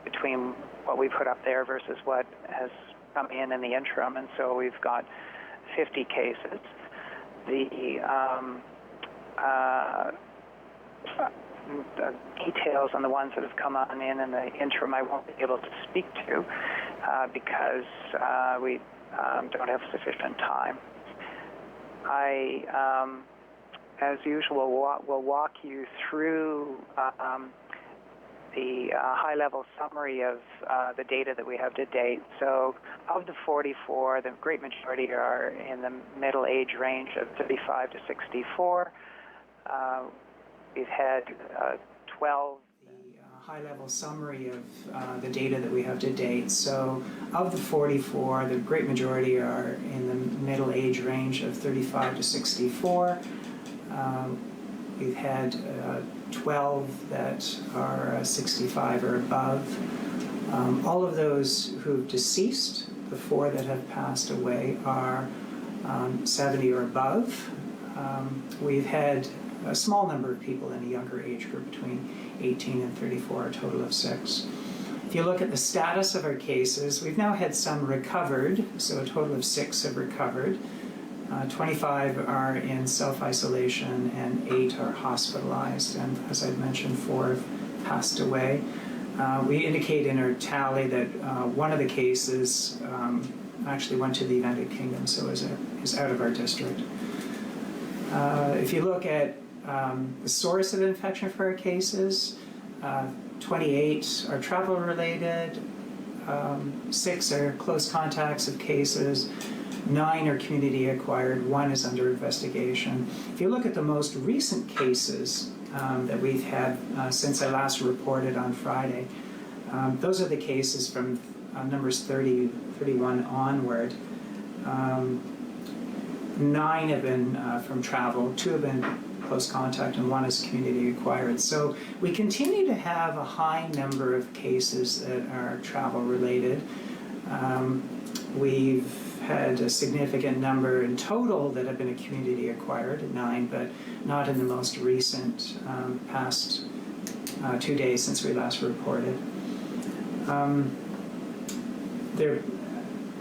between what we put up there versus what has come in the interim, and so we've got 50 cases. The details on the ones that have come on in the interim I won't be able to speak to because we don't have sufficient time. I, as usual, will walk you through the high-level summary of the data that we have to date. So of the 44, the great majority are in the middle age range of 35 to 64. We've had 12. The high-level summary of the data that we have to date. So of the 44, the great majority are in the middle age range of 35 to 64. We've had 12 that are 65 or above. All of those who've deceased, the 4 that have passed away, are 70 or above. We've had a small number of people in a younger age group between 18 and 34, a total of 6. If you look at the status of our cases, we've now had some recovered, so a total of 6 have recovered. 25 are in self-isolation and 8 are hospitalized, and as I mentioned, 4 have passed away. We indicate in our tally that one of the cases actually went to the United Kingdom, so is out of our district. If you look at the source of infection for our cases, 28 are travel-related, 6 are close contacts of cases, 9 are community-acquired, 1 is under investigation. If you look at the most recent cases that we've had since I last reported on Friday, those are the cases from numbers 30, 31 onward. 9 have been from travel, 2 have been close contact, and 1 is community-acquired. So we continue to have a high number of cases that are travel-related. We've had a significant number in total that have been community-acquired, 9, but not in the most recent past 2 days since we last reported.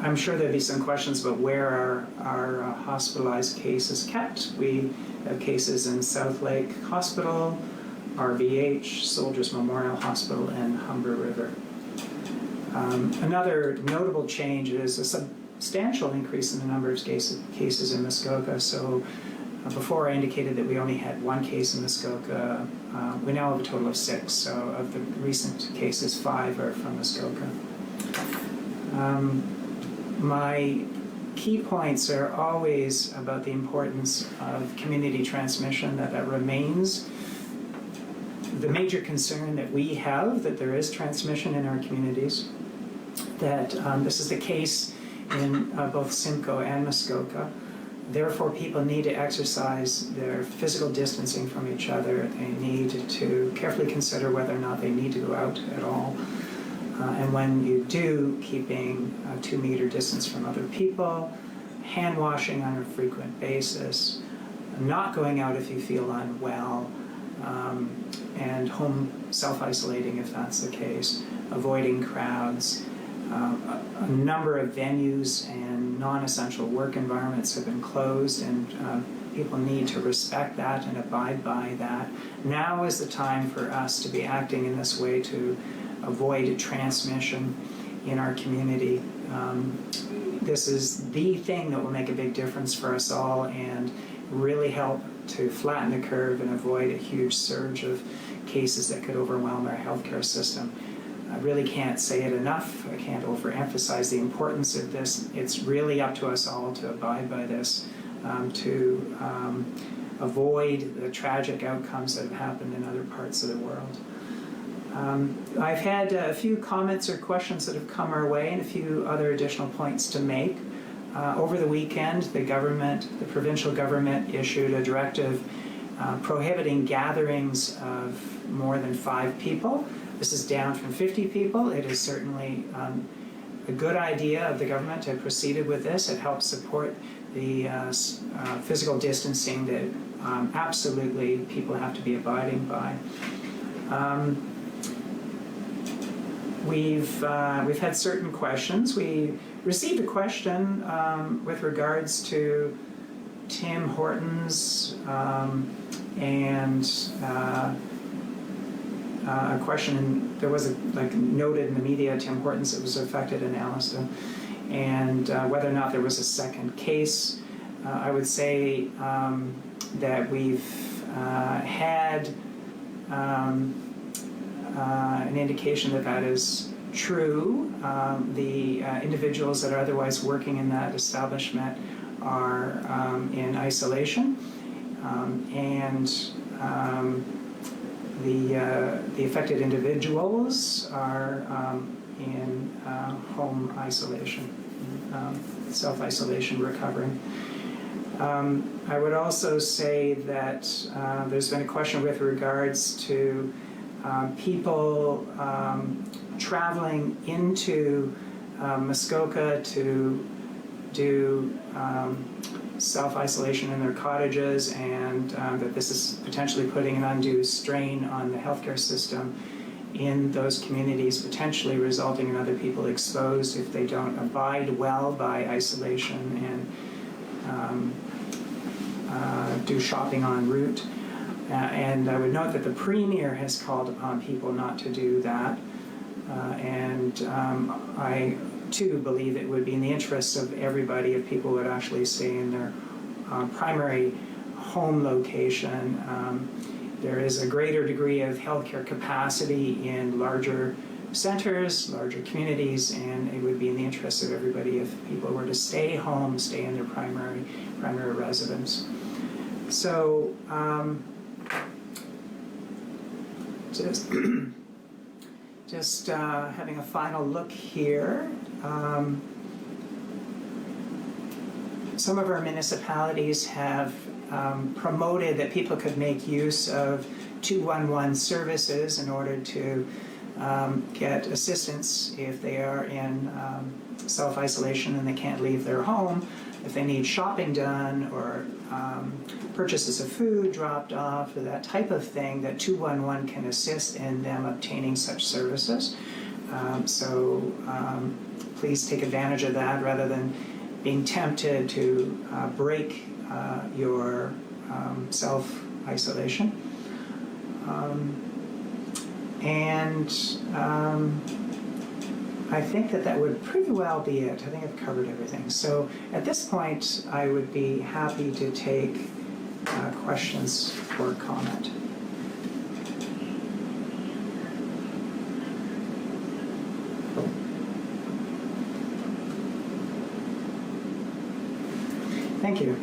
I'm sure there'll be some questions about where our hospitalized cases kept. We have cases in South Lake Hospital, RVH, Soldiers Memorial Hospital, and Humber River. Another notable change is a substantial increase in the number of cases in Muskoka. So before I indicated that we only had 1 case in Muskoka, we now have a total of 6. So of the recent cases, 5 are from Muskoka. My key points are always about the importance of community transmission, that remains the major concern that we have, that there is transmission in our communities, that this is the case in both Simcoe and Muskoka. Therefore, people need to exercise their physical distancing from each other. They need to carefully consider whether or not they need to go out at all. And when you do, keeping a 2-meter distance from other people, hand washing on a frequent basis, not going out if you feel unwell, and home self-isolating if that's the case, avoiding crowds. A number of venues and non-essential work environments have been closed, and people need to respect that and abide by that. Now is the time for us to be acting in this way to avoid transmission in our community. This is the thing that will make a big difference for us all and really help to flatten the curve and avoid a huge surge of cases that could overwhelm our healthcare system. I really can't say it enough. I can't overemphasize the importance of this. It's really up to us all to abide by this, to avoid the tragic outcomes that have happened in other parts of the world. I've had a few comments or questions that have come our way and a few other additional points to make. Over the weekend, the provincial government issued a directive prohibiting gatherings of more than 5 people. This is down from 50 people. It is certainly a good idea of the government to have proceeded with this. It helps support the physical distancing that absolutely, people have to be abiding by. we've had certain questions. We received a question with regards to Tim Hortons and a question. There was noted in the media, Tim Hortons that was affected in Alliston, and whether or not there was a second case. I would say that we've had an indication that that is true. The individuals that are otherwise working in that establishment are in isolation, and the affected individuals are in home isolation, self-isolation, recovering. I would also say that there's been a question with regards to people traveling into Muskoka to do self-isolation in their cottages, and that this is potentially putting an undue strain on the healthcare system in those communities, potentially resulting in other people exposed if they don't abide well by isolation and do shopping en route. And I would note that the Premier has called upon people not to do that. And I, too, believe it would be in the interests of everybody if people would actually stay in their primary home location. There is a greater degree of healthcare capacity in larger centers, larger communities, and it would be in the interests of everybody if people were to stay home, stay in their primary residence. So just having a final look here. Some of our municipalities have promoted that people could make use of 211 services in order to get assistance if they are in self-isolation and they can't leave their home, if they need shopping done or purchases of food dropped off or that type of thing, that 211 can assist in them obtaining such services. So please take advantage of that rather than being tempted to break your self-isolation. I think that would pretty well be it. I think I've covered everything. So at this point, I would be happy to take questions or comment. Thank you.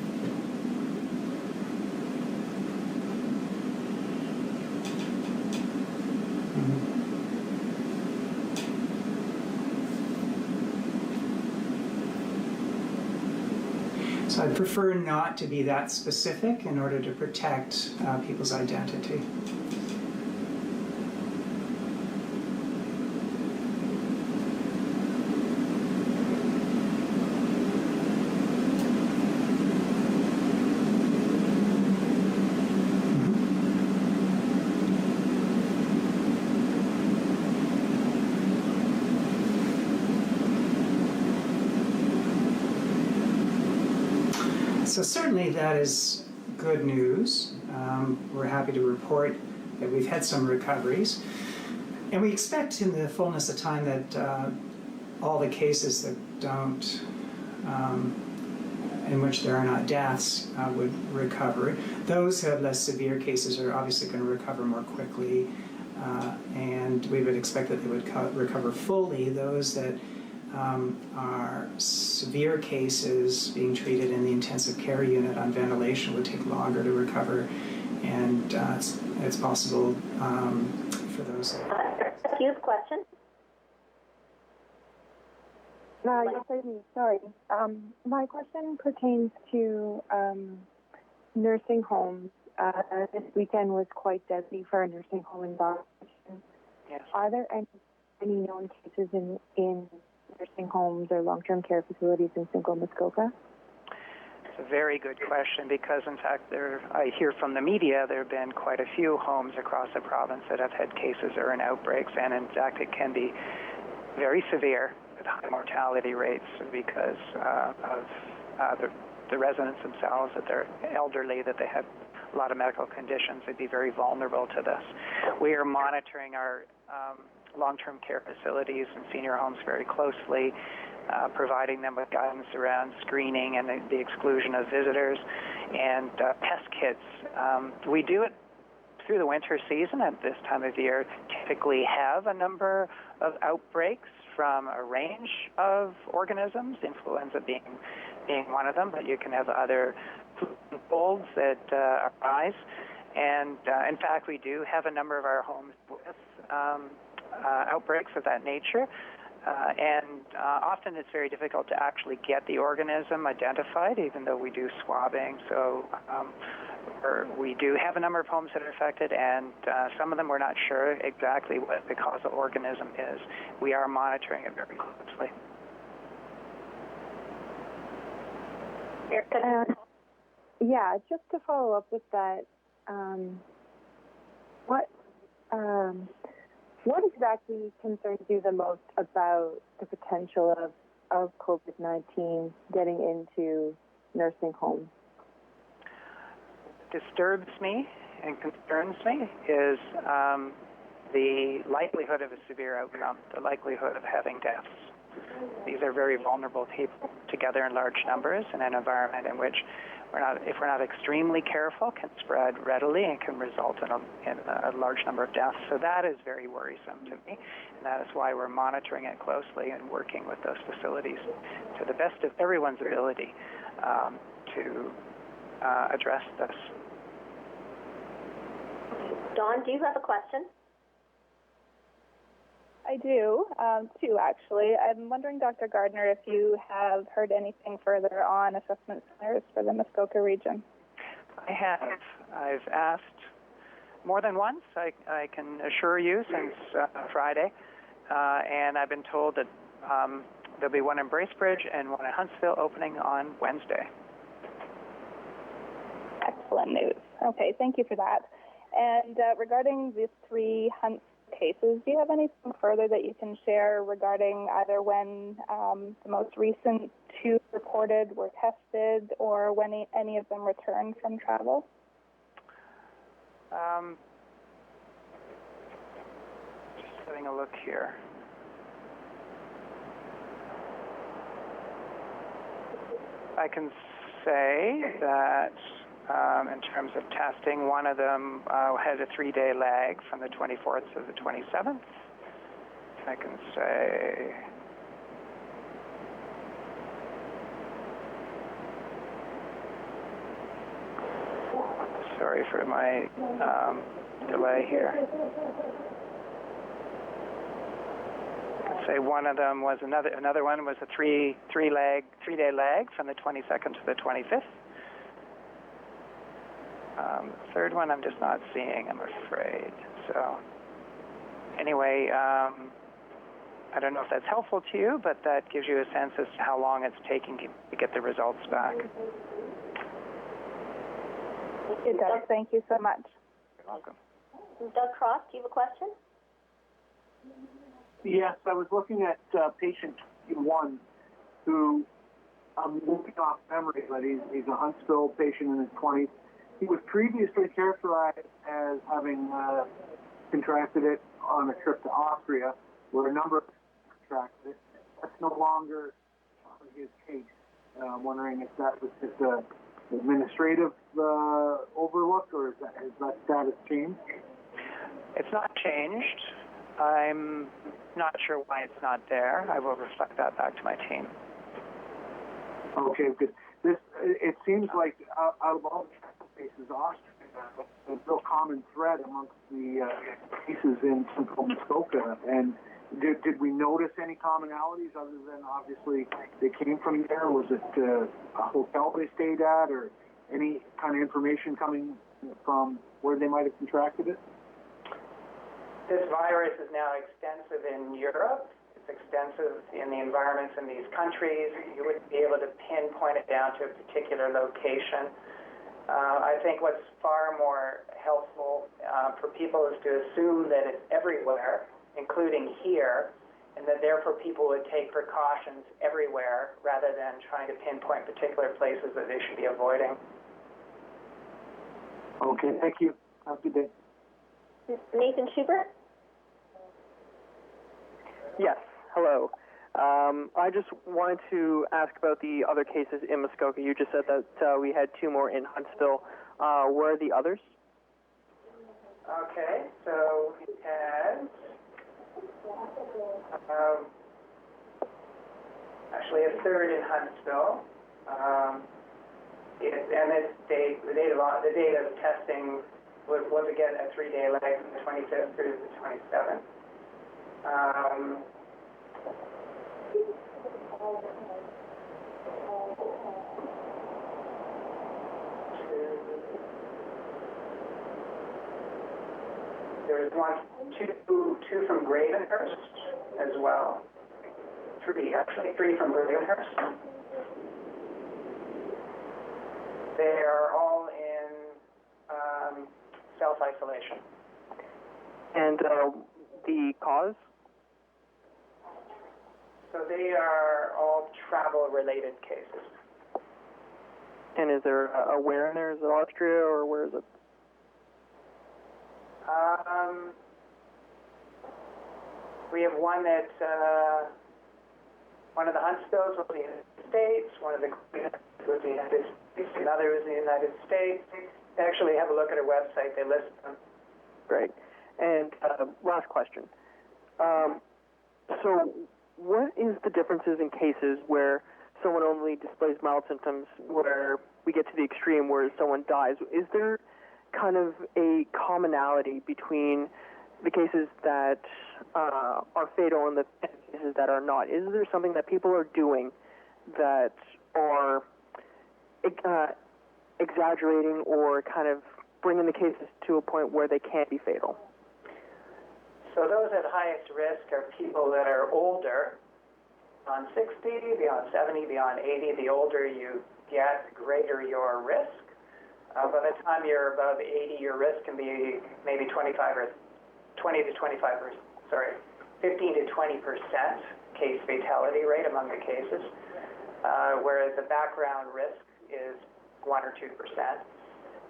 So I'd prefer not to be that specific in order to protect people's identity. So certainly that is good news. We're happy to report that we've had some recoveries. And we expect in the fullness of time that all the cases that don't, in which there are not deaths, would recover. Those who have less severe cases are obviously going to recover more quickly. And we would expect that they would recover fully. Those that are severe cases being treated in the intensive care unit on ventilation would take longer to recover, and it's possible for those. Excuse question. Yes, I do. Sorry. My question pertains to nursing homes. This weekend was quite deadly for a nursing home in Boston. Yes. Are there any known cases in nursing homes or long-term care facilities in Simcoe, Muskoka? It's a very good question because, in fact, I hear from the media there have been quite a few homes across the province that have had cases or outbreaks, and in fact it can be very severe with high mortality rates because of the residents themselves, that they're elderly, that they have a lot of medical conditions. They'd be very vulnerable to this. We are monitoring our long-term care facilities and senior homes very closely, providing them with guidance around screening and the exclusion of visitors and pest kits. We do it through the winter season at this time of year, typically have a number of outbreaks from a range of organisms, influenza being one of them, but you can have other colds that arise. And in fact, we do have a number of our homes with outbreaks of that nature. And often it's very difficult to actually get the organism identified, even though we do swabbing. So we do have a number of homes that are affected, and some of them we're not sure exactly what the causal organism is. We are monitoring it very closely. Yeah, just to follow up with that, what exactly concerns you the most about the potential of COVID-19 getting into nursing homes? Disturbs me and concerns me is the likelihood of a severe outcome, the likelihood of having deaths. These are very vulnerable people together in large numbers in an environment in which if we're not extremely careful, can spread readily and can result in a large number of deaths. So that is very worrisome to me, and that is why we're monitoring it closely and working with those facilities to the best of everyone's ability to address this. Dawn, do you have a question? I do, two actually. I'm wondering, Dr. Gardner, if you have heard anything further on assessment centers for the Muskoka region. I have. I've asked more than once, I can assure you, since Friday, and I've been told that there'll be one in Bracebridge and one in Huntsville opening on Wednesday. Excellent news. Okay, thank you for that. And regarding these 3 Huntsville cases, do you have anything further that you can share regarding either when the most recent 2 reported were tested or when any of them returned from travel? Just having a look here. I can say that in terms of testing, one of them had a 3-day lag from the 24th to the 27th. I can say sorry for my delay here. I can say one of them was another one was a 3-day lag from the 22nd to the 25th. The third one I'm just not seeing, I'm afraid. So anyway, I don't know if that's helpful to you, but that gives you a sense as to how long it's taking to get the results back. It does. Thank you so much. You're welcome. Doug Cross, do you have a question? Yes, I was looking at patient 1 who I'm moving off memory, but he's a Huntsville patient in his 20s. He was previously characterized as having contracted it on a trip to Austria, where a number of people contracted it. That's no longer his case. I'm wondering if that was just an administrative overlook, or has that status changed? It's not changed. I'm not sure why it's not there. I will reflect that back to my team. Okay, good. It seems like out of all the cases, Austria is a real common thread amongst the cases in Central Muskoka. And did we notice any commonalities other than obviously they came from there? Was it a hotel they stayed at, or any kind of information coming from where they might have contracted it? This virus is now extensive in Europe. It's extensive in the environments in these countries. You wouldn't be able to pinpoint it down to a particular location. I think what's far more helpful for people is to assume that it's everywhere, including here, and that therefore people would take precautions everywhere rather than trying to pinpoint particular places that they should be avoiding. Okay, thank you. Have a good day. Nathan Schubert? Yes, hello. I just wanted to ask about the other cases in Muskoka. You just said that we had 2 more in Huntsville. Where are the others? Okay, so we had actually a 3rd in Huntsville. And the date of testing was again a 3-day lag from the 25th through the 27th. There was two from Gravenhurst as well. 3 from Gravenhurst. They are all in self-isolation. And the cause? So they are all travel-related cases. And is there where in there? Is it Austria or where is it? We have one that one of the Huntsvilles was the United States, one of the was the United States, another was the United States. They actually have a look at our website. They list them. Great. And last question. So what is the differences in cases where someone only displays mild symptoms, where we get to the extreme where someone dies? Is there kind of a commonality between the cases that are fatal and the cases that are not? Is there something that people are doing that are exaggerating or kind of bringing the cases to a point where they can't be fatal? So those at highest risk are people that are older, beyond 60, beyond 70, beyond 80. The older you get, the greater your risk. By the time you're above 80, your risk can be maybe 15 to 20% case fatality rate among the cases, whereas the background risk is 1 or 2%.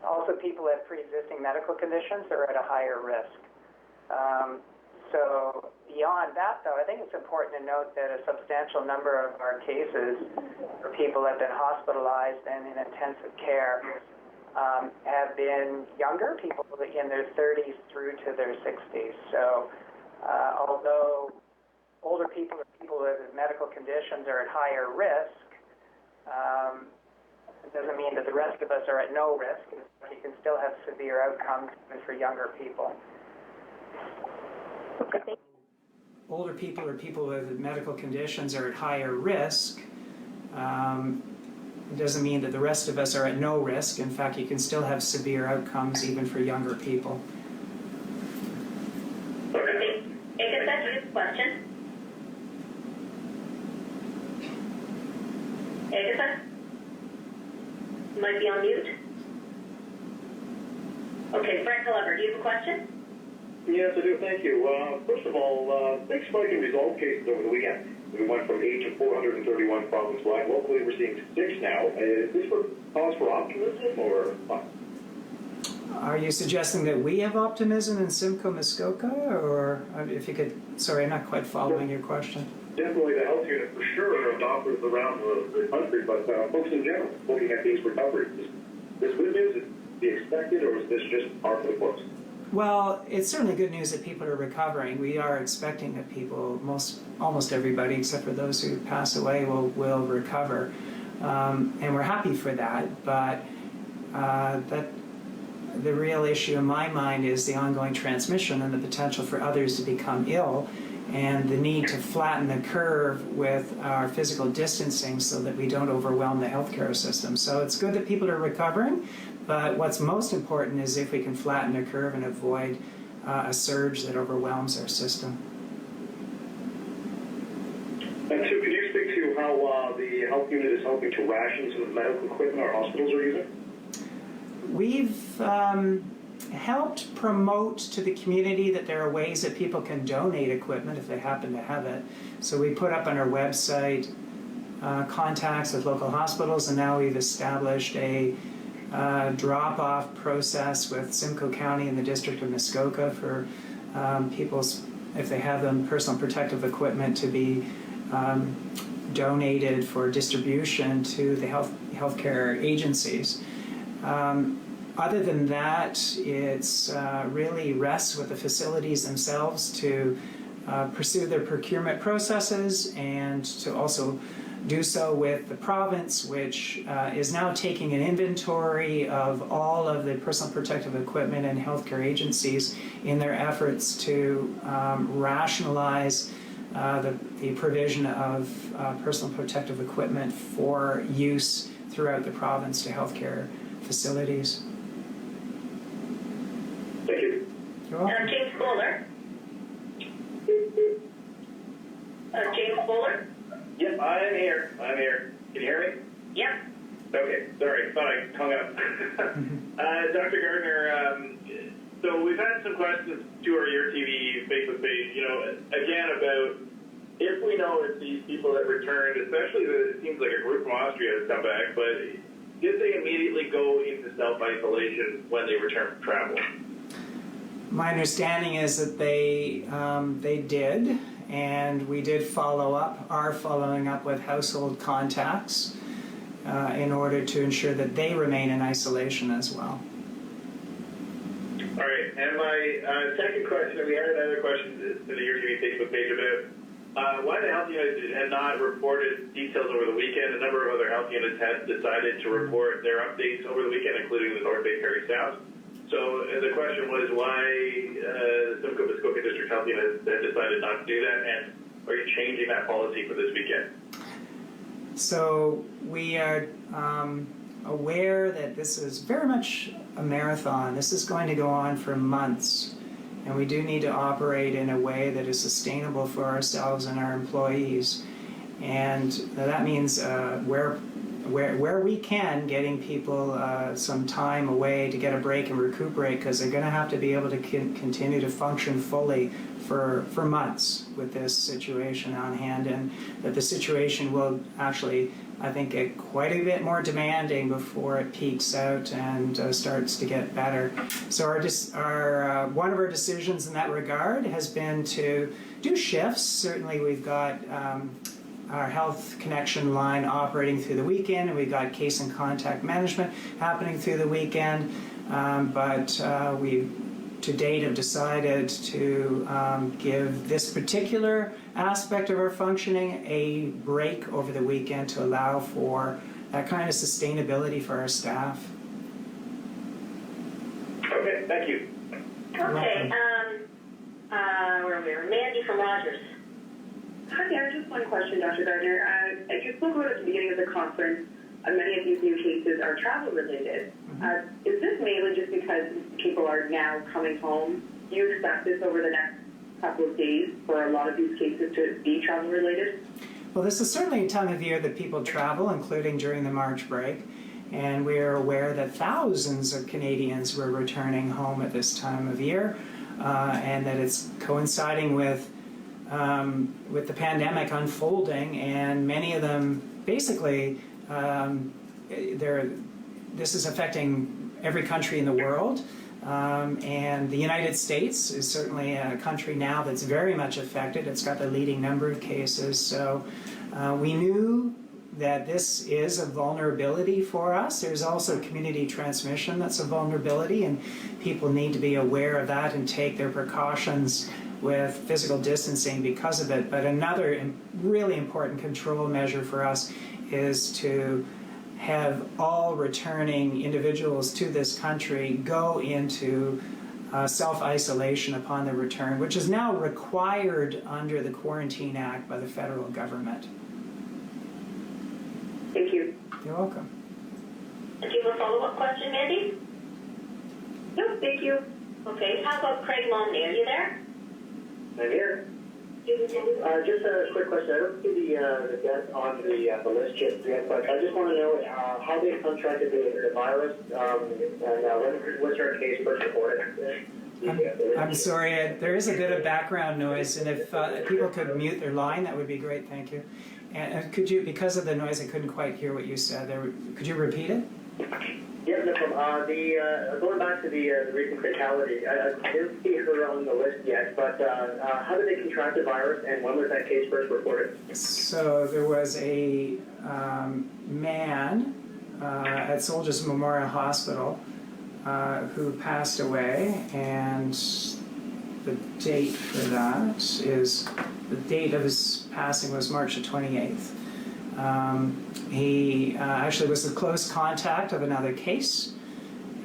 Also, people with pre-existing medical conditions are at a higher risk. So beyond that, though, I think it's important to note that a substantial number of our cases for people that have been hospitalized and in intensive care have been younger, people in their 30s through to their 60s. So although older people or people with medical conditions are at higher risk, it doesn't mean that the rest of us are at no risk. You can still have severe outcomes even for younger people. Okay. Older people or people with medical conditions are at higher risk. It doesn't mean that the rest of us are at no risk. In fact, you can still have severe outcomes even for younger people. Okay. Agatha, question? Agatha? You might be on mute. Okay, Brett Glover, do you have a question? Yes, I do. Thank you. First of all, big spike in resolved cases over the weekend. We went from 8 to 431 province-wide. Locally, we're seeing 6 now. Is this for cause for optimism or what? Are you suggesting that we have optimism in Simcoe Muskoka, or if you could? Sorry, I'm not quite following your question. Definitely the health unit for sure, and doctors around the country, but folks in general looking at these recoveries. Is this good news? Is it be expected, or is this just part of the books? Well, it's certainly good news that people are recovering. We are expecting that people, almost everybody except for those who pass away, will recover, and we're happy for that. But the real issue in my mind is the ongoing transmission and the potential for others to become ill, and the need to flatten the curve with our physical distancing so that we don't overwhelm the healthcare system. So it's good that people are recovering. But what's most important is if we can flatten the curve and avoid a surge that overwhelms our system. And so can you speak to how the health unit is helping to ration some of the medical equipment our hospitals are using? We've helped promote to the community that there are ways that people can donate equipment if they happen to have it. So we put up on our website contacts with local hospitals, and now we've established a drop-off process with Simcoe County and the District of Muskoka for people's, if they have them, personal protective equipment to be donated for distribution to the healthcare agencies. Other than that, it's really rests with the facilities themselves to pursue their procurement processes and to also do so with the province, which is now taking an inventory of all of the personal protective equipment and healthcare agencies in their efforts to rationalize the provision of personal protective equipment for use throughout the province to healthcare facilities. Thank you. You're welcome. James Bowler. James Bowler? Yep, I'm here. Can you hear me? Yep. Okay, sorry, thought I hung up. Dr. Gardner, so we've had some questions to our Your TV Facebook page, again about if we know if these people that returned, especially it seems like a group from Austria has come back, but did they immediately go into self-isolation when they return from travel? My understanding is that they did, and we did are following up with household contacts in order to ensure that they remain in isolation as well. All right, and my second question, we had another question to the Your TV Facebook page about why the health units had not reported details over the weekend. A number of other health units had decided to report their updates over the weekend, including the North Bay Perry South. So the question was why the Simcoe Muskoka District Health Unit had decided not to do that, and are you changing that policy for this weekend? So we are aware that this is very much a marathon. This is going to go on for months, and we do need to operate in a way that is sustainable for ourselves and our employees. And that means where we can, getting people some time away to get a break and recuperate, because they're going to have to be able to continue to function fully for months with this situation on hand, and that the situation will actually, I think, get quite a bit more demanding before it peaks out and starts to get better. So one of our decisions in that regard has been to do shifts. Certainly we've got our health connection line operating through the weekend, and we've got case and contact management happening through the weekend, but we to date have decided to give this particular aspect of our functioning a break over the weekend to allow for that kind of sustainability for our staff. Okay, thank you. Okay, where are we? Mandy from Rogers. Hi there, just one question, Dr. Gardner. You spoke about at the beginning of the conference, many of these new cases are travel related. Is this mainly just because people are now coming home? Do you expect this over the next couple of days for a lot of these cases to be travel related? Well, this is certainly a time of year that people travel, including during the March break. And we are aware that thousands of Canadians were returning home at this time of year, and that it's coinciding with the pandemic unfolding, and many of them basically this is affecting every country in the world, and the United States is certainly a country now that's very much affected. It's got the leading number of cases, so we knew that this is a vulnerability for us. There's also community transmission that's a vulnerability, and people need to be aware of that and take their precautions with physical distancing because of it. But another really important control measure for us is to have all returning individuals to this country go into self-isolation upon their return, which is now required under the Quarantine Act by the federal government. Thank you. You're welcome. Do you have a follow-up question, Mandy? No, thank you. Okay, how about Craig Longley? Are you there? I'm here. Just a quick question. I don't see the death on the list yet, but I just want to know how they contracted the virus, and when was her case first reported? I'm sorry, there is a bit of background noise, and if people could mute their line, that would be great, thank you. And could you, because of the noise, I couldn't quite hear what you said there. Could you repeat it? Yeah, no problem. Going back to the recent fatality, I didn't see her on the list yet, but how did they contract the virus, and when was that case first reported? So there was a man at Soldiers Memorial Hospital who passed away, and the date for that is, the date of his passing was March the 28th. He actually was the close contact of another case,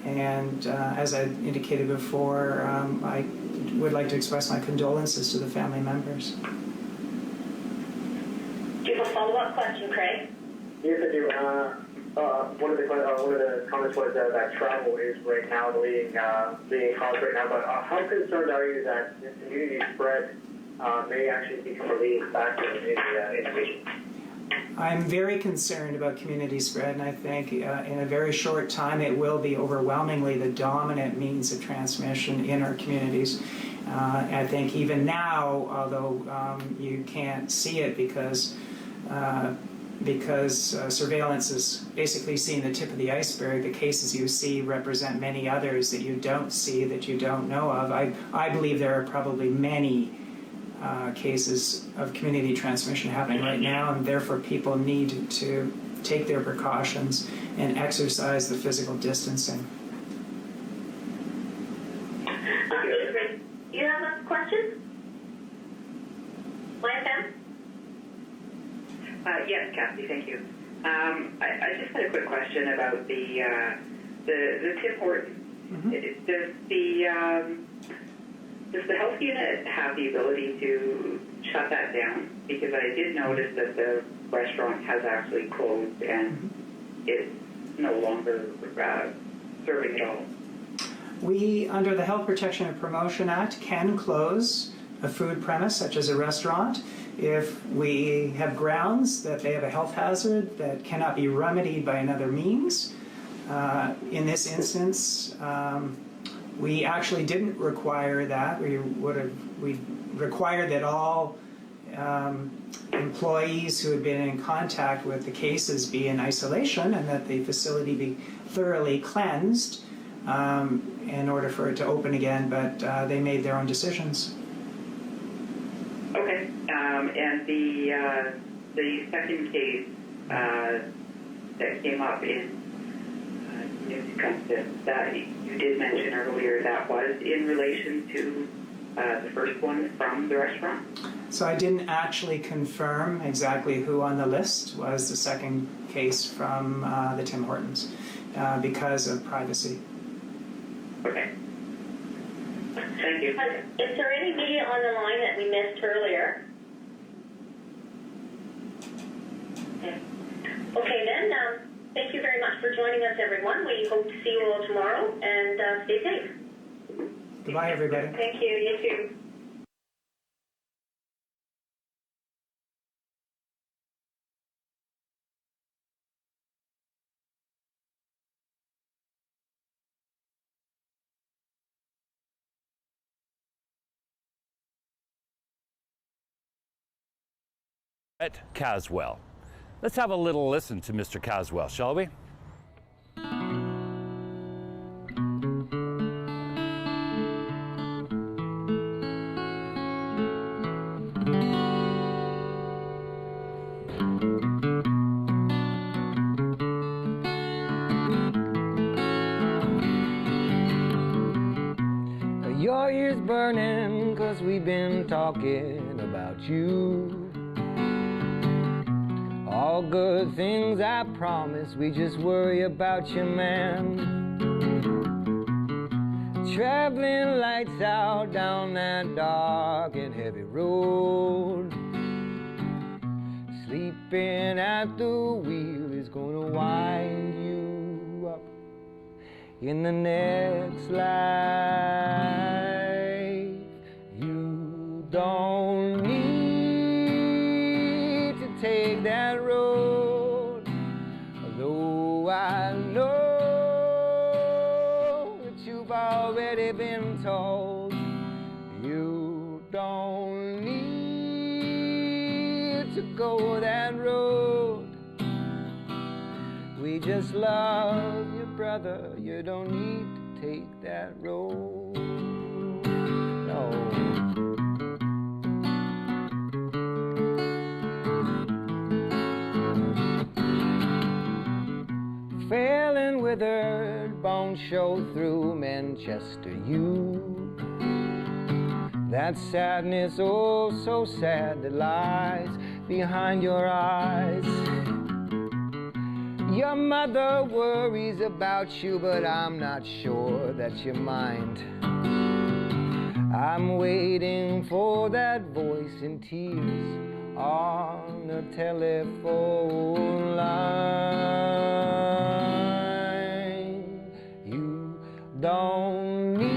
and as I indicated before, I would like to express my condolences to the family members. Do you have a follow-up question, Craig? Yes, I do. One of the comments was that travel is right now the leading cause right now. But how concerned are you that this community spread may actually become a leading factor in the patient? I'm very concerned about community spread, and I think in a very short time it will be overwhelmingly the dominant means of transmission in our communities. I think even now, although you can't see it because surveillance is basically seeing the tip of the iceberg, the cases you see represent many others that you don't see, that you don't know of. I believe there are probably many cases of community transmission happening right now, and therefore people need to take their precautions and exercise the physical distancing. Do you have a question? YFM? Yes, Kathy, thank you. I just had a quick question about the Tim Hortons. Mm-hmm. Does the health unit have the ability to shut that down? Because I did notice that the restaurant has actually closed and it's no longer serving at all. We, under the Health Protection and Promotion Act, can close a food premise such as a restaurant if we have grounds that they have a health hazard that cannot be remedied by another means. In this instance, we actually didn't require that. We required that all employees who had been in contact with the cases be in isolation, and that the facility be thoroughly cleansed in order for it to open again, but they made their own decisions. Okay, and the second case that came up in that you did mention earlier, that was in relation to the first one from the restaurant? So I didn't actually confirm exactly who on the list was the second case from the Tim Hortons because of privacy. Okay. Thank you. Is there any media on the line that we missed earlier? Okay, then, thank you very much for joining us, everyone. We hope to see you all tomorrow, and stay safe. Goodbye, everybody. Thank you. You too. At Caswell. Let's have a little listen to Mr. Caswell, shall we? Your ears burning 'cause we've been talking about you. All good things, I promise, we just worry about you, man. Traveling lights out down that dark and heavy road. Sleeping at the wheel is gonna wind you up in the next life. 'Cause to take that road. Though I know that you've already been told you don't need to go that road. We just love you, brother. You don't need to take that road. No. Frail and withered bones show through Manchester, you. That sadness, oh so sad, that lies behind your eyes. Your mother worries about you, but I'm not sure that you mind. I'm waiting for that voice in tears on the telephone line. You don't need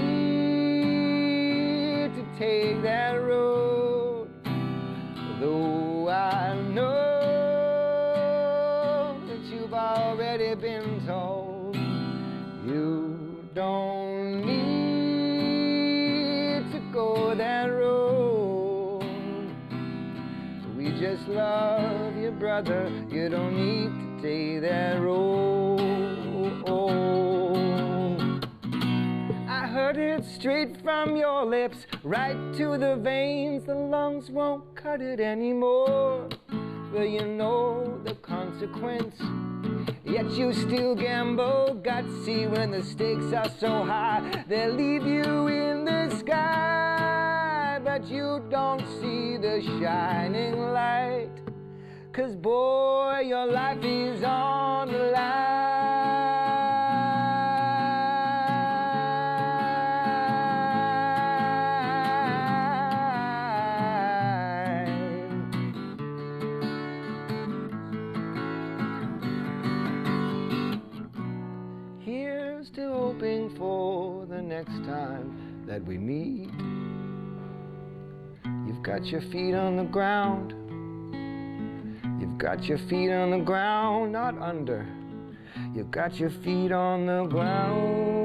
to take that road, though I know that you've already been told you don't need to go that road. We just love you, brother. You don't need to take that road. I heard it straight from your lips, right to the veins. The lungs won't cut it anymore. Well, you know the consequence, yet you still gamble gutsy when the stakes are so high. They'll leave you in the sky, but you don't see the shining light. 'Cause boy, your life is on the line. Here's to hoping for the next time that we meet. You've got your feet on the ground. You've got your feet on the ground, not under. You've got your feet on the ground.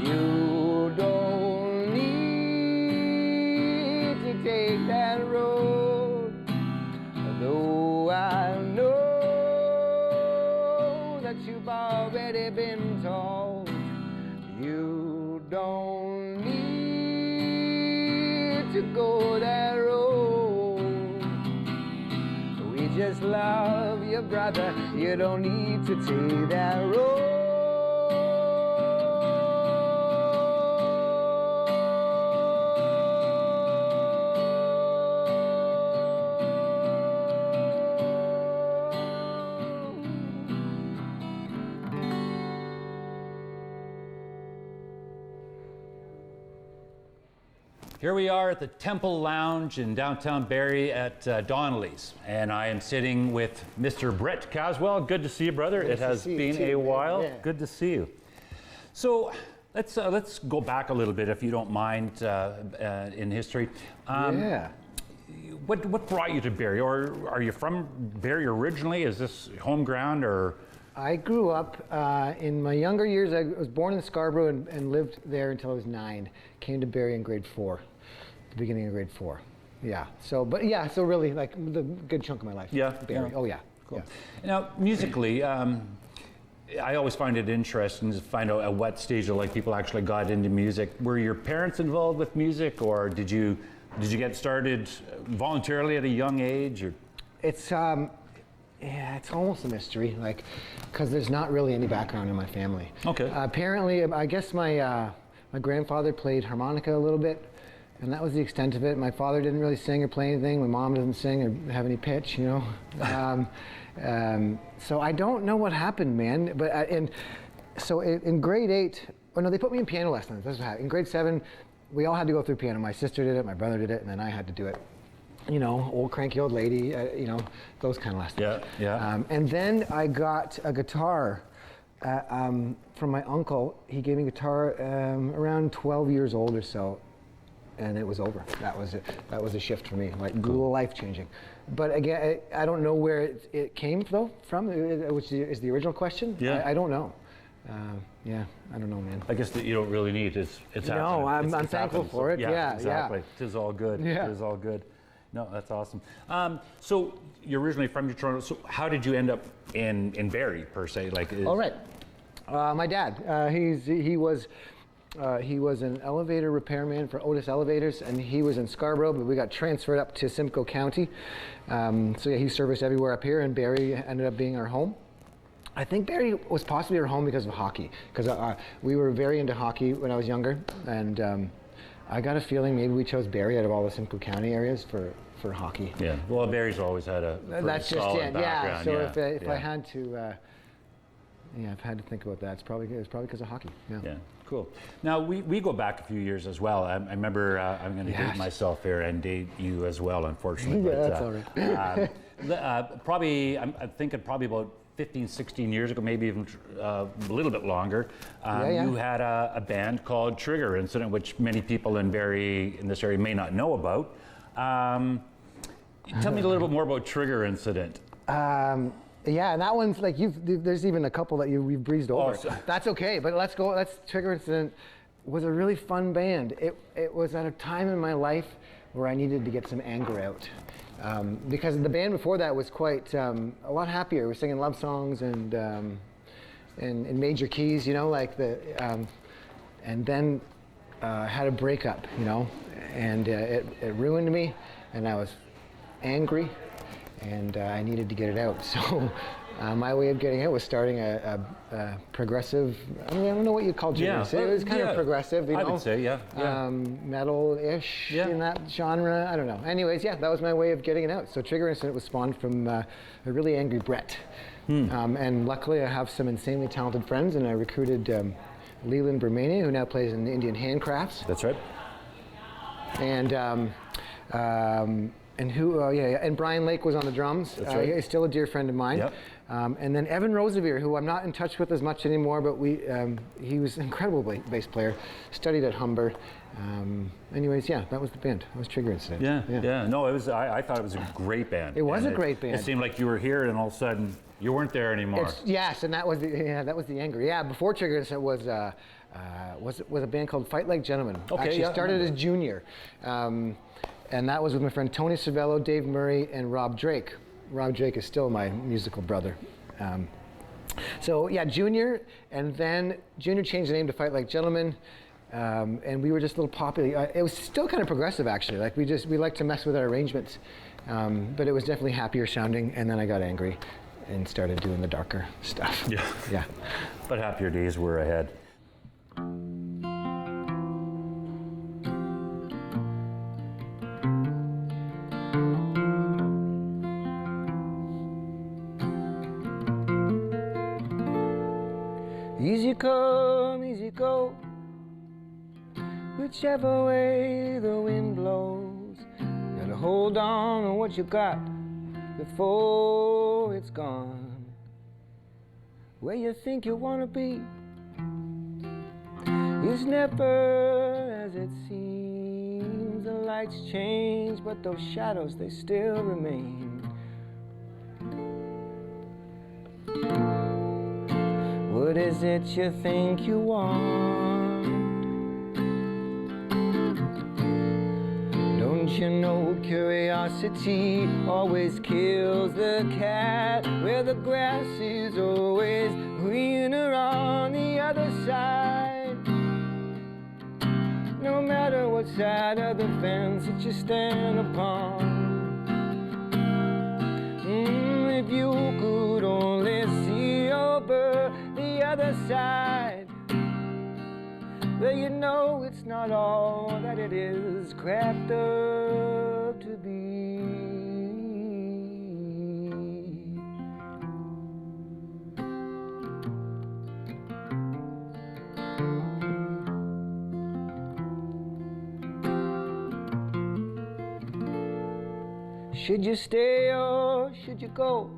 You don't need to take that road, though I know that you've already been told you don't need to go that road. We just love you, brother. You don't need to take that road. Here we are at the Temple Lounge in downtown Barrie at Donnelly's, and I am sitting with Mr. Brett Caswell. Good to see you, brother. It has been a while. Yeah. Good to see you. So let's go back a little bit, if you don't mind, in history. Yeah. What brought you to Barrie, or are you from Barrie originally? Is this home ground, or? I grew up in my younger years. I was born in Scarborough and lived there until I was 9. Came to Barrie in grade 4, the beginning of grade 4. Yeah. So really, like the good chunk of my life. Yeah. Barrie. Yeah. Oh yeah. Cool. Yeah. Now, musically, I always find it interesting to find out at what stage of life people actually got into music. Were your parents involved with music, or did you get started voluntarily at a young age? Or? Yeah, it's almost a mystery, like, because there's not really any background in my family. Okay. Apparently, I guess my grandfather played harmonica a little bit, and that was the extent of it. My father didn't really sing or play anything. My mom doesn't sing or have any pitch, you know. So I don't know what happened, man. But so in grade 8, no, they put me in piano lessons. That's what happened. In grade 7, we all had to go through piano. My sister did it, my brother did it, and then I had to do it. You know, old cranky old lady, you know, those kind of lessons. Yeah, yeah. And then I got a guitar from my uncle. He gave me a guitar around 12 years old or so. and it was over. That was it. That was a shift for me, like life changing. But again, I don't know where it came from, which is the original question. Yeah. I don't know. Yeah, I don't know, man. I guess that you don't really need it's happening. No, I'm It's thankful happened. for it. Yeah, exactly. yeah. It is all good. Yeah. It is all good. No, that's awesome. So you're originally from Toronto. So how did you end up in Barrie per se? All right. My dad. He was an elevator repairman for Otis Elevators, and he was in Scarborough, but we got transferred up to Simcoe County. So yeah, he serviced everywhere up here, and Barrie ended up being our home. I think Barrie was possibly our home because of hockey, because we were very into hockey when I was younger, and I got a feeling maybe we chose Barrie out of all the Simcoe County areas for hockey. Yeah. Well, Barrie's always had a That's just solid it. Yeah. background. So if I had to, I've had to think about that. It's probably because of hockey. Yeah. Yeah. Cool. Now we go back a few years as well. I remember I'm going to date myself here and date you as well, unfortunately. Yeah, that's all right. Probably I'm thinking probably about 15, 16 years ago, maybe even a little bit longer. You had a band called Trigger Incident, which many people in this area may not know about. Tell me a little bit more about Trigger Incident. Yeah, and that one's like there's even a couple that we've breezed over. Oh, that's okay, but let's go. Trigger Incident was a really fun band. It was at a time in my life where I needed to get some anger out. Because the band before that was quite a lot happier. We were singing love songs and in major keys, you know, like and then had a breakup, you know, and it ruined me, and I was angry, and I needed to get it out. So my way of getting it was starting a progressive, I don't know what you'd call it. It was kind of progressive, you know. I would say, Metal-ish in that genre. I don't know. Anyways, that was my way of getting it out. So Trigger Incident was spawned from a really angry Brett. And luckily I have some insanely talented friends, and I recruited Leland Bermania, who now plays in Indian Handcrafts. That's right. And Brian Lake was on the drums. That's right. He's still a dear friend of mine. Yep. And then Evan Rosevere, who I'm not in touch with as much anymore, but he was an incredible bass player. Studied at Humber. Anyways, that was the band. That was Trigger Incident. Yeah. No, it was. I thought it was a great band. It was a great band. It seemed like you were here, and all of a sudden you weren't there anymore. Yes, and that was the anger. Yeah, before Trigger Incident was a band called Fight Like Gentlemen. Okay, Actually started as Junior. And that was with my friend Tony Cervello, Dave Murray, and Rob Drake. Rob Drake is still my musical brother. Junior, and then Junior changed the name to Fight Like Gentlemen, and we were just a little popular. It was still kind of progressive, actually. Like we liked to mess with our arrangements, but it was definitely happier sounding. And then I got angry and started doing the darker stuff. Yeah. But happier days were ahead. Easy come, easy go, whichever way the wind blows. Gotta hold on to what you got before it's gone. Where you think you wanna be is never as it seems. The lights change, but those shadows, they still remain. What is it you think you want? Don't you know curiosity always kills the cat? Where the grass is always greener on the other side. No matter what side of the fence that you stand upon. If you could only see over the other side, well, you know it's not all that it is cracked up to be. Should you stay or should you go?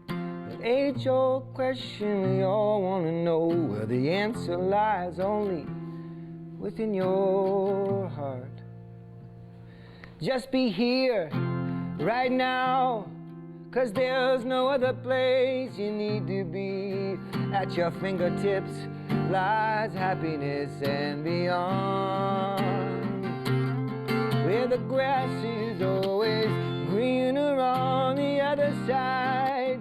That age-old question we all want to know, where the answer lies only within your heart. Just be here right now, 'cause there's no other place you need to be. At your fingertips lies happiness and beyond, where the grass is always greener on the other side.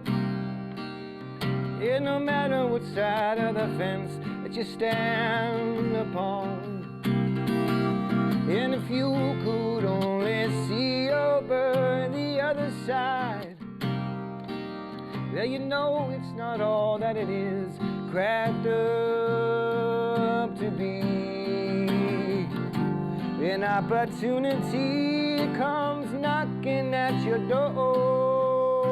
And no matter what side of the fence that you stand upon, and if you could only see over the other side, well, you know it's not all that it is cracked up to be. An opportunity comes knocking at your door.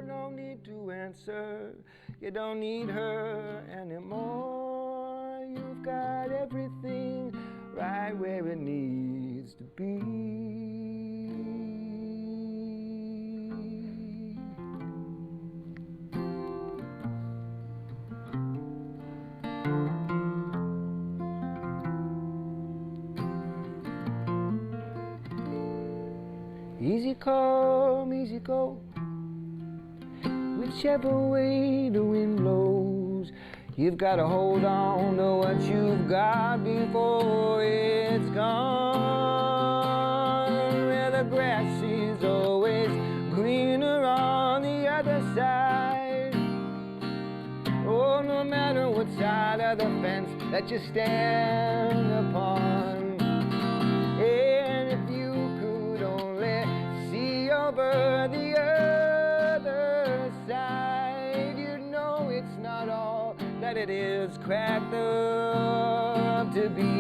No need to answer, you don't need her anymore. You've got everything right where it needs to be. Easy come, easy go, whichever way the wind blows. You've got to hold on to what you've got before it's gone. Where the grass is always greener on the other side. Oh, no matter what side of the fence that you stand upon. And if you could only see over the other side, you know it's not all that it is cracked up to be.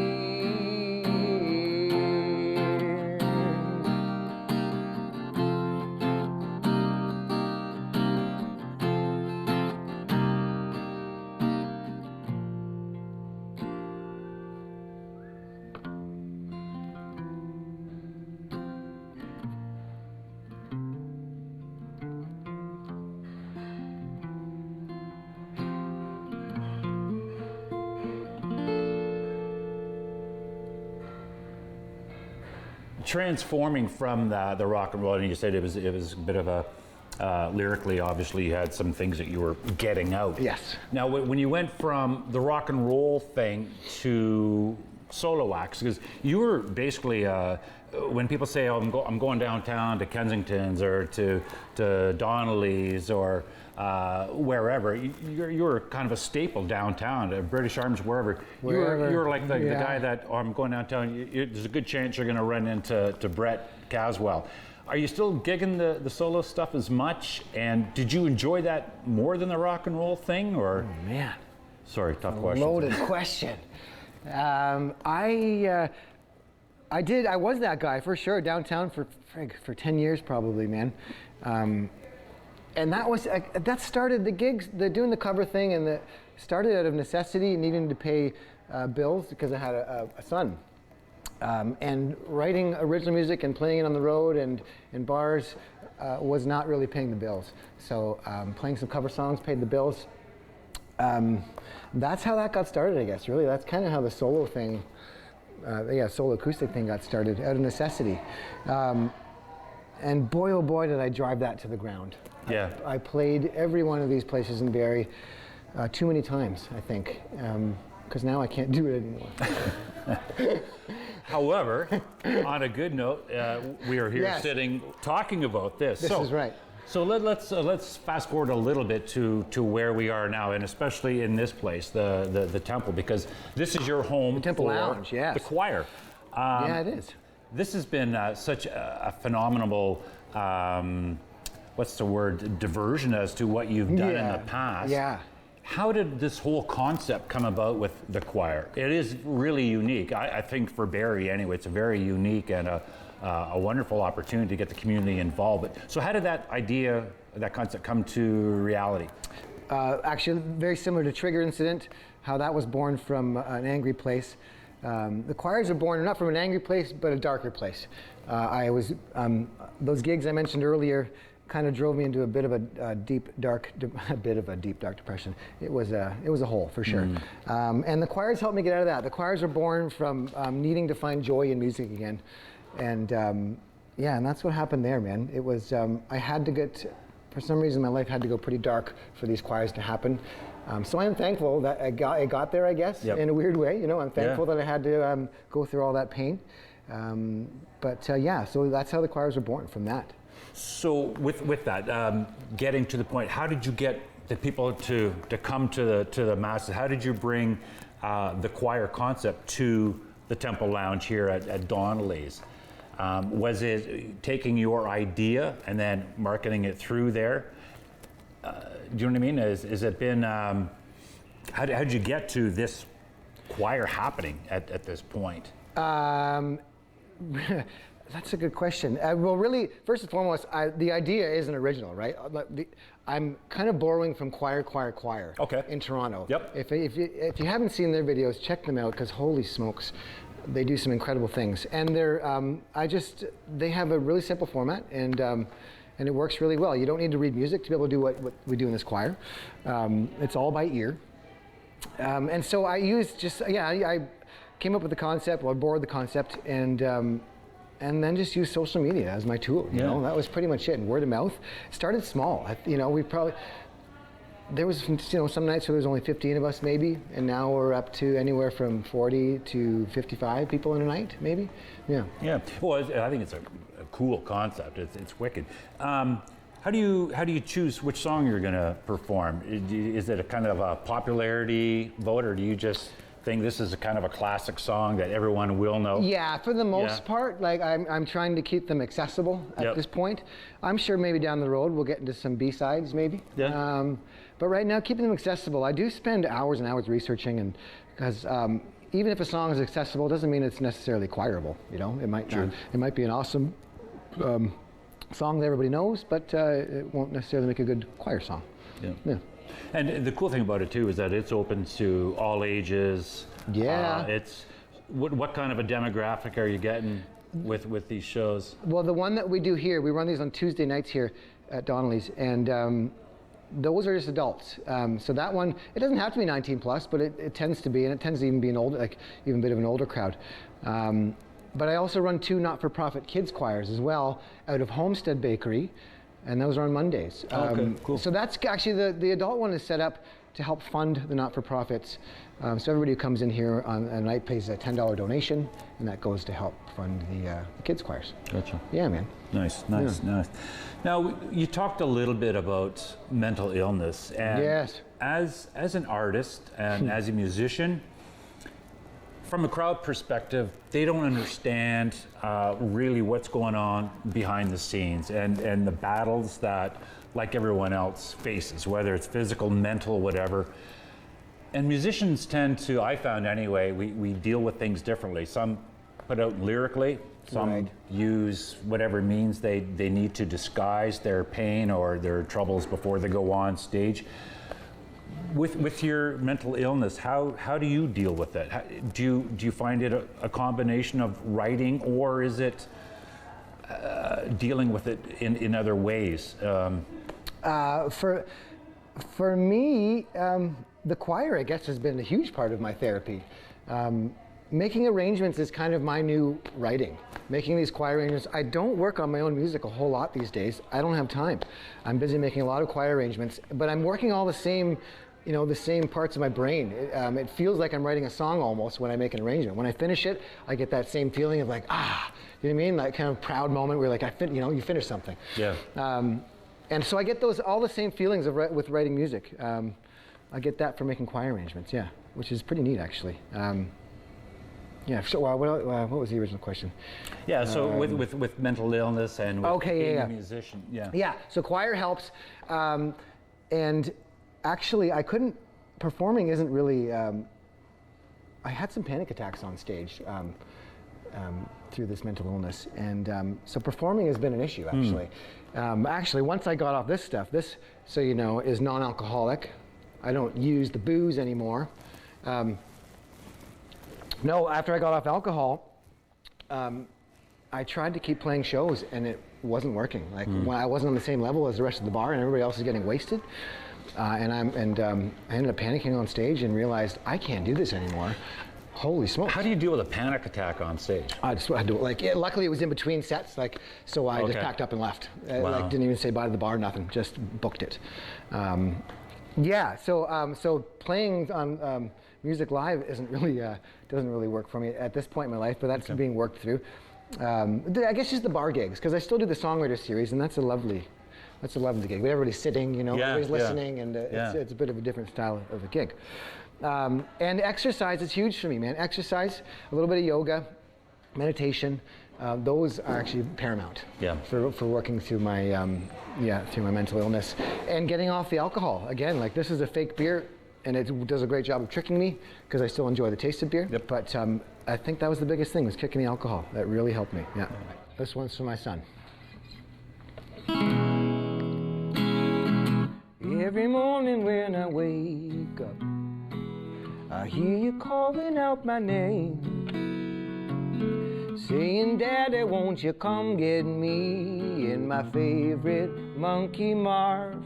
Transforming from the rock and roll, and you said it was a bit of a lyrically, obviously you had some things that you were getting out. Yes. Now, when you went from the rock and roll thing to solo acts, because you were basically when people say, "Oh, I'm going downtown to Kensington's or to Donnelly's or wherever," you were kind of a staple downtown, British Arms, wherever. You were like the guy that, "Oh, I'm going downtown." There's a good chance you're going to run into Brett Caswell. Are you still gigging the solo stuff as much? And did you enjoy that more than the rock and roll thing, or? Oh, man. Sorry, tough question. Loaded question. I did. I was that guy for sure downtown for 10 years probably, man. And that started the gigs, doing the cover thing, and started out of necessity, needing to pay bills because I had a son. And writing original music and playing it on the road and in bars was not really paying the bills. So playing some cover songs paid the bills. That's how that got started, I guess. Really, that's kind of how the solo thing, solo acoustic thing got started, out of necessity. And boy, oh boy, did I drive that to the ground. Yeah. I played every one of these places in Barrie too many times, I think, because now I can't do it anymore. However, on a good note, we are here sitting talking about this. This is right. So let's fast forward a little bit to where we are now, and especially in this place, the temple, because this is your home. The Temple for Lounge, yes. The choir. Yeah, it is. This has been such a phenomenal, what's the word, diversion as to what you've done in the past. Yeah. How did this whole concept come about with the choir? It is really unique. I think for Barrie anyway, it's a very unique and a wonderful opportunity to get the community involved. But, so how did that idea, that concept come to reality? Actually, very similar to Trigger Incident, how that was born from an angry place. The choirs are born not from an angry place, but a darker place. Those gigs I mentioned earlier kind of drove me into a bit of a deep dark depression. It was a hole for sure. And the choirs helped me get out of that. The choirs were born from needing to find joy in music again, and yeah, and that's what happened there, man. It was I had to get, for some reason, my life had to go pretty dark for these choirs to happen. So I'm thankful that I got there, I guess, in a weird way. You know, I'm thankful that I had to go through all that pain. But yeah, so that's how the choirs were born, from that. So with that, getting to the point, how did you get the people to come to the masses? How did you bring the choir concept to the Temple Lounge here at Donnelly's? Was it taking your idea and then marketing it through there? Do you know what I mean? Has it been, how did you get to this choir happening at this point? That's a good question. Well, really, first and foremost, the idea isn't original, right? I'm kind of borrowing from Choir in Toronto. Yep. If you haven't seen their videos, check them out, because holy smokes, they do some incredible things. And they have a really simple format, and it works really well. You don't need to read music to be able to do what we do in this choir. It's all by ear. And so I used I came up with the concept, I borrowed the concept, and then just used social media as my tool. You know, that was pretty much it. And word of mouth. It started small. There was, some nights where there was only 15 of us maybe, and now we're up to anywhere from 40 to 55 people in a night, maybe. Yeah. Yeah. Well, I think it's a cool concept. It's wicked. How do you choose which song you're going to perform? Is it a kind of a popularity vote, or do you just think this is a kind of a classic song that everyone will know? Yeah, for the most part, like I'm trying to keep them accessible at this point. I'm sure maybe down the road we'll get into some B-sides maybe. Yeah. But right now, keeping them accessible. I do spend hours and hours researching, and because even if a song is accessible, doesn't mean it's necessarily choirable. You know, it might not. It might be an awesome song that everybody knows, but it won't necessarily make a good choir song. Yeah. And the cool thing about it too is that it's open to all ages. Yeah. It's what kind of a demographic are you getting with these shows? Well, the one that we do here, we run these on Tuesday nights here at Donnelly's, and those are just adults. So that one, it doesn't have to be 19 plus, but it tends to be, and it tends to even be even a bit of an older crowd. But I also run 2 not-for-profit kids choirs as well out of Homestead Bakery, and those are on Mondays. Okay, cool. So that's actually the adult one is set up to help fund the not-for-profits. So everybody who comes in here on a night pays a $10 donation, and that goes to help fund the kids choirs. Gotcha. Yeah, man. Nice. Now, you talked a little bit about mental illness, and yes, as an artist and as a musician, from a crowd perspective, they don't understand really what's going on behind the scenes and the battles that, like everyone else, faces, whether it's physical, mental, whatever. And musicians tend to, I found anyway, we deal with things differently. Some put out lyrically, some use whatever means they need to disguise their pain or their troubles before they go on stage. With your mental illness, how do you deal with it? Do you find it a combination of writing, or is it dealing with it in other ways? For me, the choir, I guess, has been a huge part of my therapy. Making arrangements is kind of my new writing. Making these choir arrangements. I don't work on my own music a whole lot these days. I don't have time. I'm busy making a lot of choir arrangements, but I'm working all the same, the same parts of my brain. It feels like I'm writing a song almost when I make an arrangement. When I finish it, I get that same feeling of like, you know what I mean? Like kind of proud moment where like, you finished something. Yeah. And so I get all the same feelings with writing music. I get that from making choir arrangements, yeah, which is pretty neat actually. Yeah, so what was the original question? Yeah, so with mental illness and with being a musician, Yeah, so choir helps, and actually performing isn't really, I had some panic attacks on stage through this mental illness, and so performing has been an issue actually. Actually, once I got off this stuff, so you know, is non-alcoholic. I don't use the booze anymore. No, after I got off alcohol, I tried to keep playing shows, and it wasn't working. Like when I wasn't on the same level as the rest of the bar, and everybody else is getting wasted. I ended up panicking on stage and realized I can't do this anymore. Holy smokes! How do you deal with a panic attack on stage? I just had to luckily it was in between sets, so I just packed up and left. Wow. Didn't even say bye to the bar, nothing. Just booked it. So playing on music live doesn't really work for me at this point in my life, but that's being worked through. I guess just the bar gigs, because I still do the songwriter series, and that's a lovely gig. But everybody's sitting, everybody's listening, and it's a bit of a different style of a gig. And exercise is huge for me, man. Exercise, a little bit of yoga, meditation, those are actually paramount for working through my through my mental illness and getting off the alcohol. Again, like this is a fake beer, and it does a great job of tricking me because I still enjoy the taste of beer. Yep. But I think that was the biggest thing, was kicking the alcohol. That really helped me. Yeah. This one's for my son. Every morning when I wake up, I hear you calling out my name, saying, "Daddy, won't you come get me in my favorite Monkey Marv?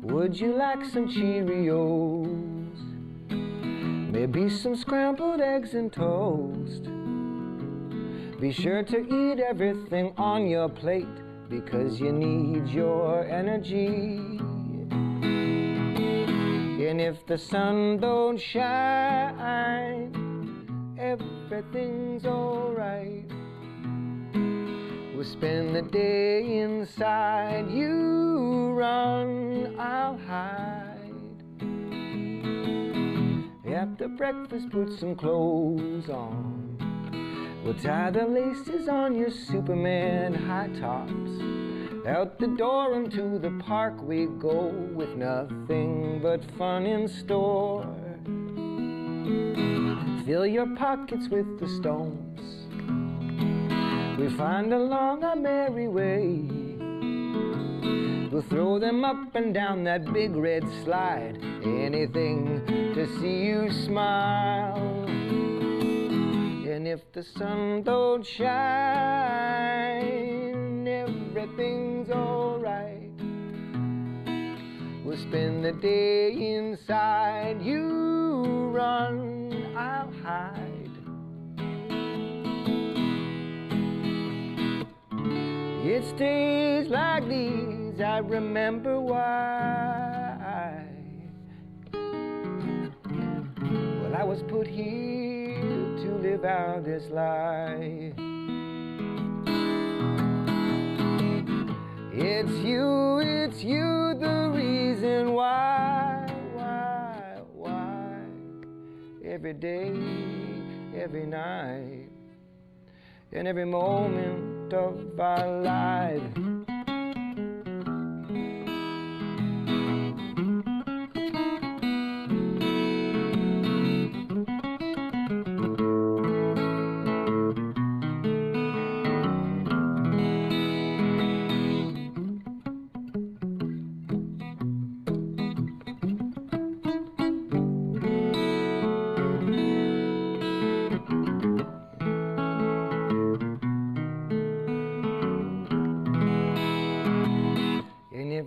Would you like some Cheerios? Maybe some scrambled eggs and toast. Be sure to eat everything on your plate, because you need your energy. And if the sun don't shine, everything's alright. We'll spend the day inside. You run, I'll hide. After breakfast, put some clothes on. We'll tie the laces on your Superman high tops. Out the door and to the park we go, with nothing but fun in store. Fill your pockets with the stones we find along our merry way. We'll throw them up and down that big red slide. Anything to see you smile. And if the sun don't shine, everything's alright. We'll spend the day inside. You run, I'll hide. It's days like these I remember why. Well, I was put here to live out this life. It's you, the reason why. Every day, every night, and every moment of our life.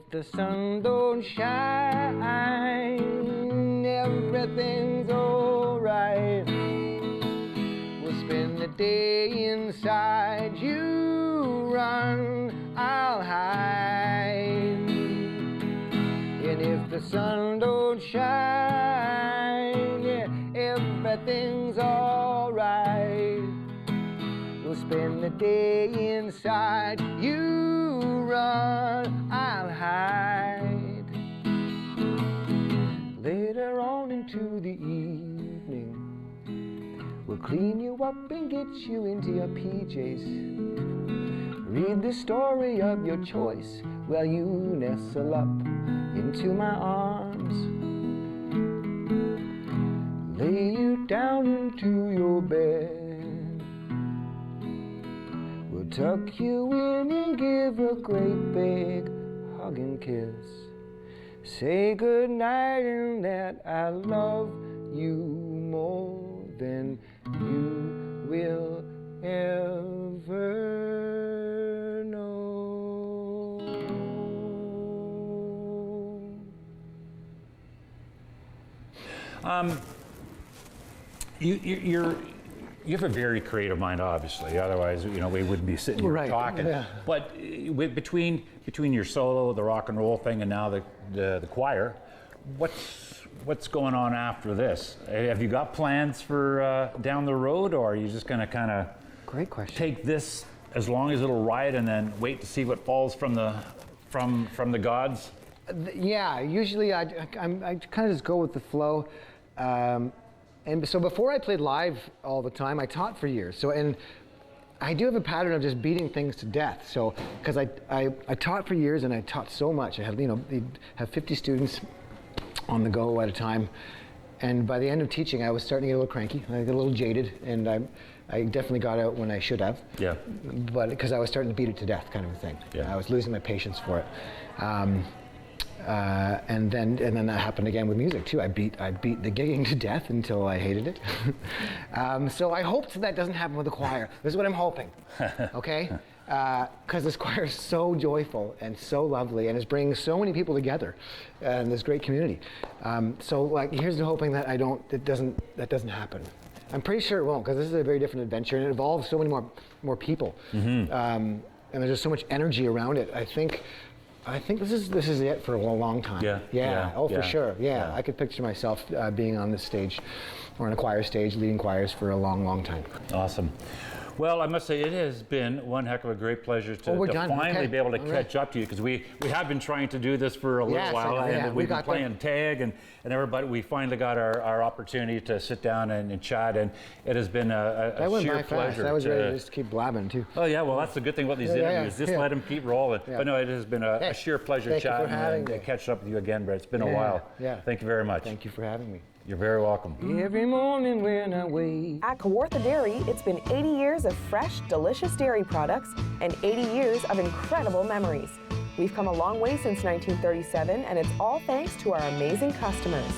The sun don't shine, everything's alright. We'll spend the day inside. You run, I'll hide. And if the sun don't shine, yeah, everything's alright. We'll spend the day inside. You run, I'll hide. Later on into the evening, we'll clean you up and get you into your PJs. Read the story of your choice while you nestle up into my arms. Lay you down into your bed. We'll tuck you in and give a great big hug and kiss. Say goodnight and that I love you more than you will ever know. You have a very creative mind, obviously. Otherwise, we wouldn't be sitting here talking. Yeah. But between your solo, the rock and roll thing, and now the choir, what's going on after this? Have you got plans for down the road, or are you just going to kind of Great question. take this as long as it'll ride, and then wait to see what falls from the gods? Yeah, usually I kind of just go with the flow. And so before I played live all the time, I taught for years. And I do have a pattern of just beating things to death. So, because I taught for years and I taught so much. I had, they'd have 50 students on the go at a time. And by the end of teaching, I was starting to get a little cranky. I get a little jaded, and I definitely got out when I should have. Yeah. But because I was starting to beat it to death, kind of a thing. Yeah. I was losing my patience for it. And then that happened again with music too. I beat the gigging to death until I hated it. So I hope that doesn't happen with the choir. This is what I'm hoping. Okay, because this choir is so joyful and so lovely, and is bringing so many people together, and this great community. So here's the hoping that that doesn't happen. I'm pretty sure it won't, because this is a very different adventure, and it involves so many more people, and there's just so much energy around it. I think this is it for a long time. Yeah. For sure. Yeah. I could picture myself being on this stage, or on a choir stage, leading choirs for a long time. Awesome. Well, I must say it has been one heck of a great pleasure to finally be able to catch up to you, because we have been trying to do this for a little while, and we've been playing tag and everybody. We finally got our opportunity to sit down and chat, and it has been a sheer pleasure. I was ready to just keep blabbing too. Oh yeah, well that's the good thing about these interviews. Just let them keep rolling. Yeah. But no, it has been a sheer pleasure chatting and catching up with you again, Brett. It's been a while. Yeah. Thank you very much. Thank you for having me. You're very welcome. Every morning when I wake. At Kawartha Dairy, it's been 80 years of fresh, delicious dairy products and 80 years of incredible memories. We've come a long way since 1937, and it's all thanks to our amazing customers.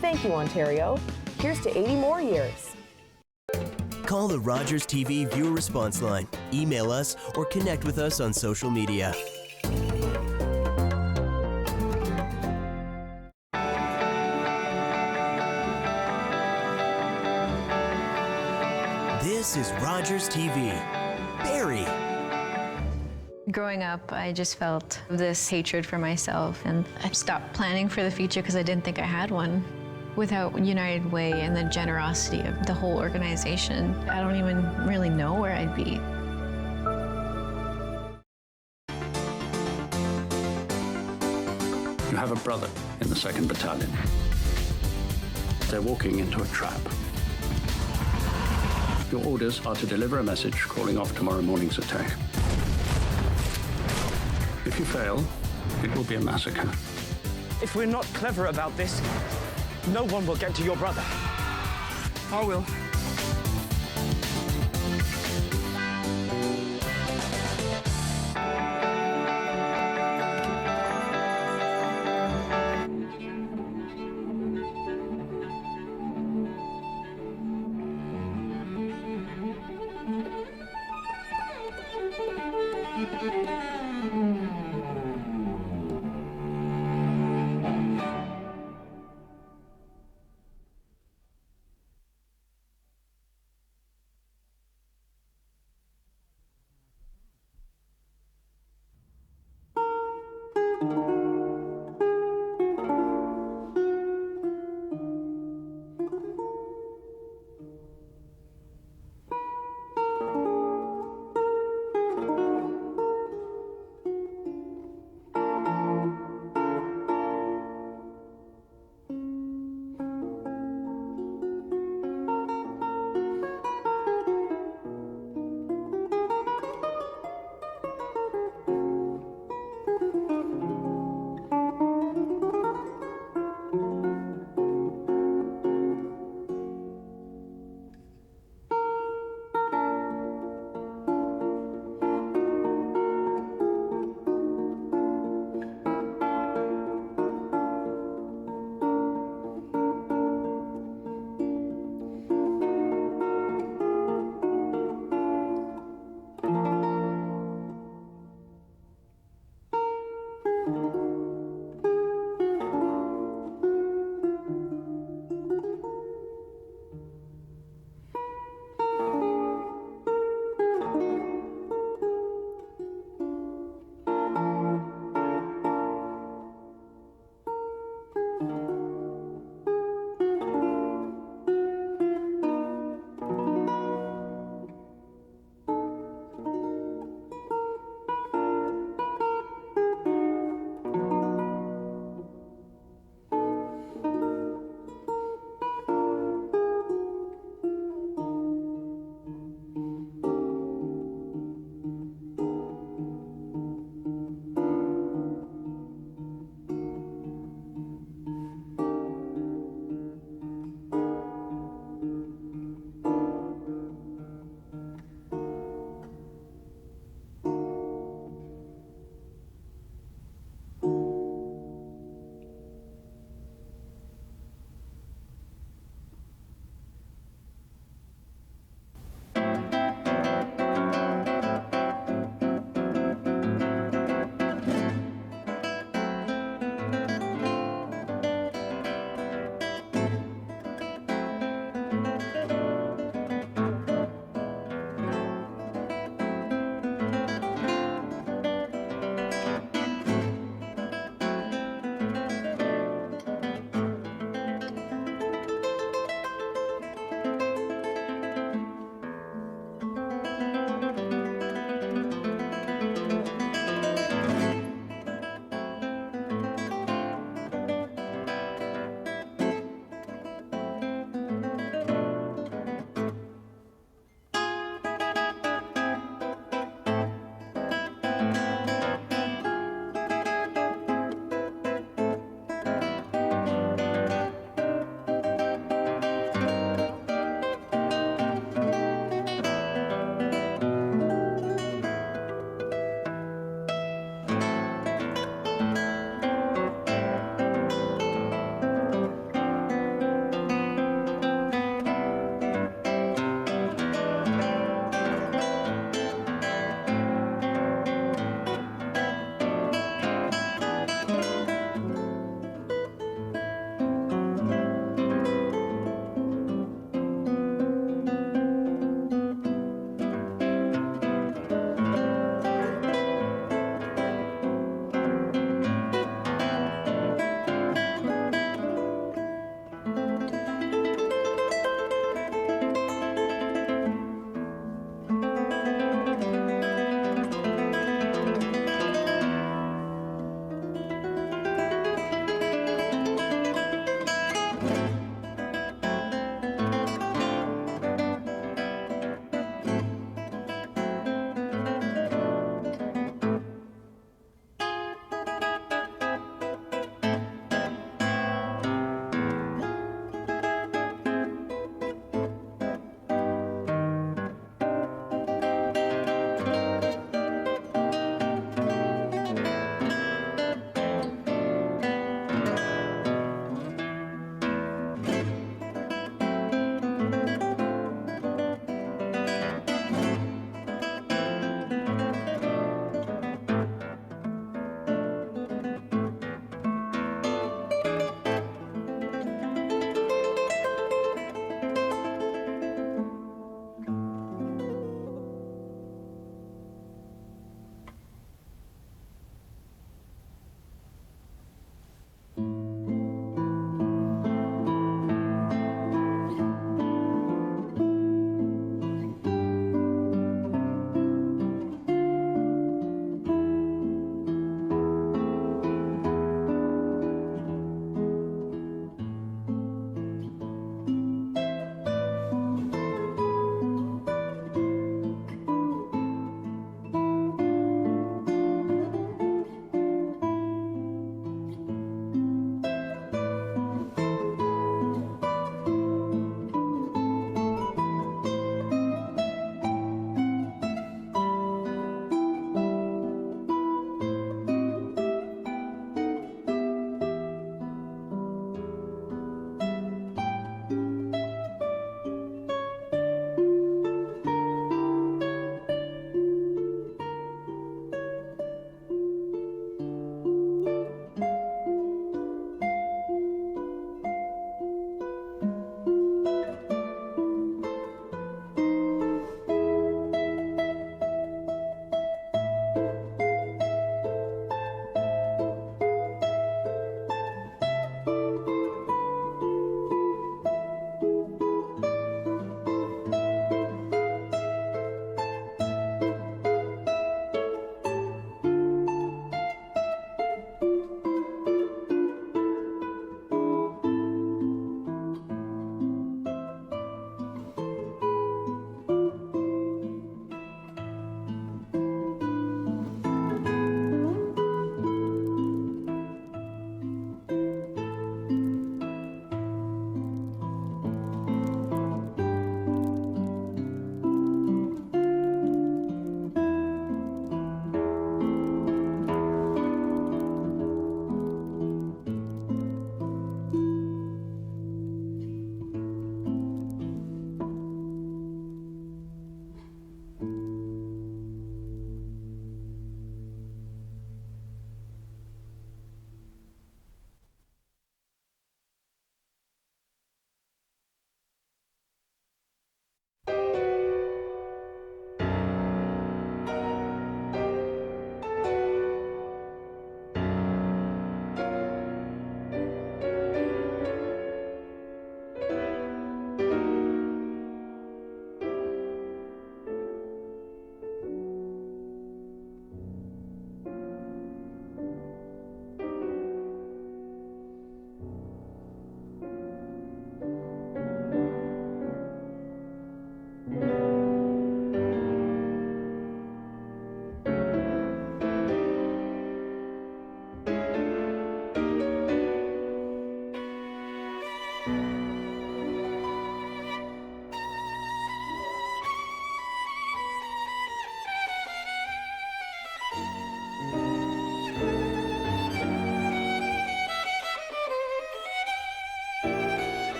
Thank you, Ontario. Here's to 80 more years. Call the Rogers TV viewer response line, email us, or connect with us on social media. This is Rogers TV. Barry. Growing up, I just felt this hatred for myself, and I stopped planning for the future because I didn't think I had one. Without United Way and the generosity of the whole organization, I don't even really know where I'd be. You have a brother in the 2nd Battalion. They're walking into a trap. Your orders are to deliver a message calling off tomorrow morning's attack. If you fail, it will be a massacre. If we're not clever about this, no one will get to your brother. I will.